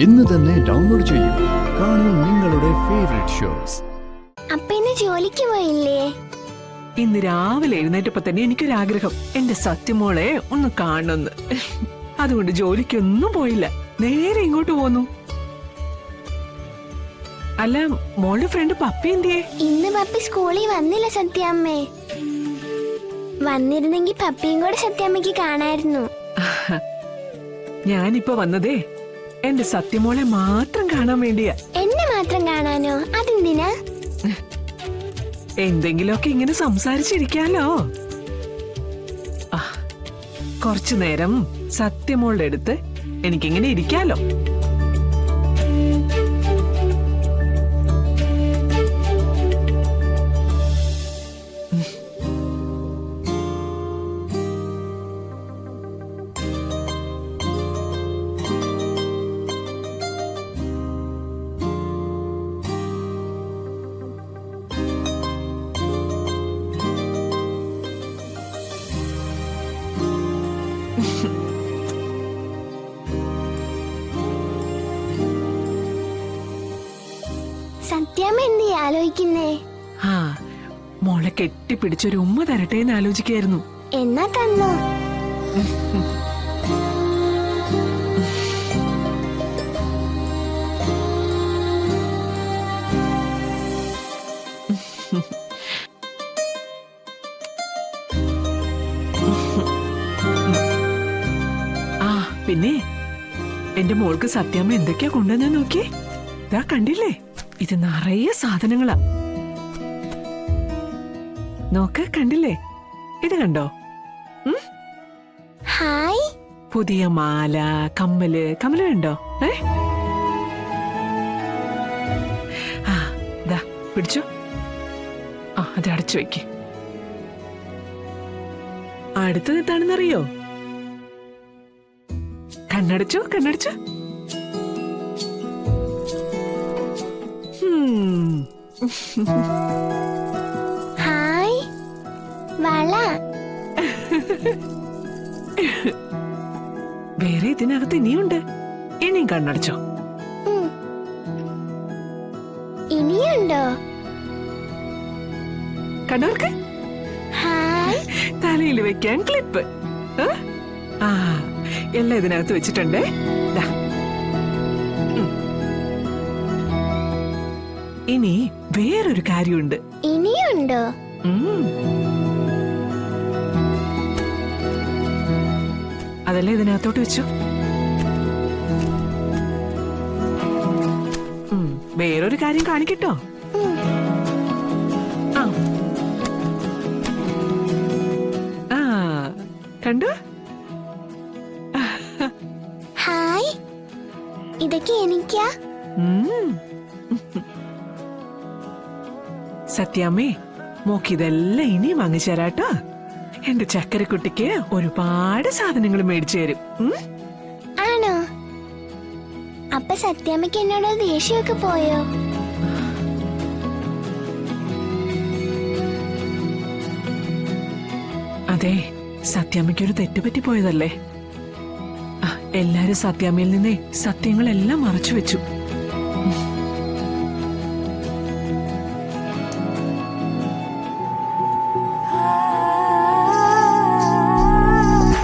ഇന്ന് തന്നെ ഡൗൺലോഡ് ചെയ്യൂ. കാണൂ നിങ്ങളുടെ ഫേവറേറ്റ് ഷോസ്. അപ്പ ഇന്ന് ജോലിക്ക് പോയില്ലേ? ഇന്ന് രാവിലെ എഴുന്നേറ്റപ്പോ തന്നെ എനിക്കൊരാഗ്രഹം, എന്റെ സത്യമോളെ ഒന്ന് കാണണമെന്ന്. അതുകൊണ്ട് ജോലിക്കൊന്നും പോയില്ല, നേരെ ഇങ്ങോട്ട് പോന്നു. അല്ല, മോളുടെ ഫ്രണ്ട് പപ്പി എന്തിയേ? ഇന്ന് പപ്പി സ്കൂളിൽ വന്നില്ല സത്യാമ്മേ. വന്നിരുന്നെങ്കിൽ പപ്പിയും കൂടെ സത്യാമ്മയ്ക്ക് കാണായിരുന്നു. ഞാനിപ്പോ വന്നതേ എന്റെ സത്യമോളെ മാത്രം കാണാൻ വേണ്ടിയാ. എന്നെ മാത്രം കാണാനോ? അതെന്തിനാ? എന്തെങ്കിലുമൊക്കെ ഇങ്ങനെ സംസാരിച്ചിരിക്കാലോ. കുറച്ചു നേരം സത്യമോളുടെ അടുത്ത് എനിക്കിങ്ങനെ ഇരിക്കാലോ. സത്യാമ്മ എന്തി ആലോചിക്കുന്നേ? മോളെ കെട്ടിപ്പിടിച്ചൊരു ഉമ്മ തരട്ടെ എന്ന് ആലോചിക്കായിരുന്നു. എന്നാ തന്നോ? പിന്നെ എന്റെ മോൾക്ക് സത്യാമ്മ എന്തൊക്കെയാ കൊണ്ടുവന്നാ നോക്കിയേ. ഇതാ കണ്ടില്ലേ, ഇത് നിറയെ സാധനങ്ങളാ. നോക്ക്, കണ്ടില്ലേ? ഇത് കണ്ടോ? ഹായ്. പുതിയ മാല, കമ്മല് കണ്ടോ? ദാ പിടിച്ചോ. അത് അടച്ചു വെക്ക്. അടുത്തത് എന്താണെന്നറിയോ? കണ്ണടച്ചു. ഹായ്, വള. വേറെ ഇതിനകത്ത് ഇനിയുണ്ട്. ഇനിയും കണ്ണടച്ചോ. ഇനിയുണ്ടോ? കണ്ണോർക്ക്. ഹായ്. തലയിൽ വെക്കാൻ ക്ലിപ്പ്. എല്ലാം ഇതിനകത്ത് വെച്ചിട്ടുണ്ടേ. ഇനി വേറൊരു കാര്യമുണ്ട്. ഇനിയുണ്ടോ? അതല്ലേ ഇതിനകത്തോട്ട് വെച്ചു. വേറൊരു കാര്യം കാണിക്കട്ടോ. കണ്ടു? ഹായ്, ഇതൊക്കെ എനിക്കാ? സത്യാമ്മേ, മോക്കിതെല്ലാം ഇനിയും വാങ്ങിച്ചേരാട്ടോ. എന്റെ ചക്കരക്കുട്ടിക്ക് ഒരുപാട് സാധനങ്ങൾ മേടിച്ചു തരും. ആണോ? അപ്പൊ സത്യാമ്മയ്ക്ക് എന്നോട് ദേഷ്യമൊക്കെ പോയോ? അതെ, സത്യാമ്മയ്ക്കൊരു തെറ്റുപറ്റി പോയതല്ലേ. എല്ലാരും സത്യാമ്മയിൽ നിന്നേ സത്യങ്ങളെല്ലാം മറച്ചു വെച്ചു.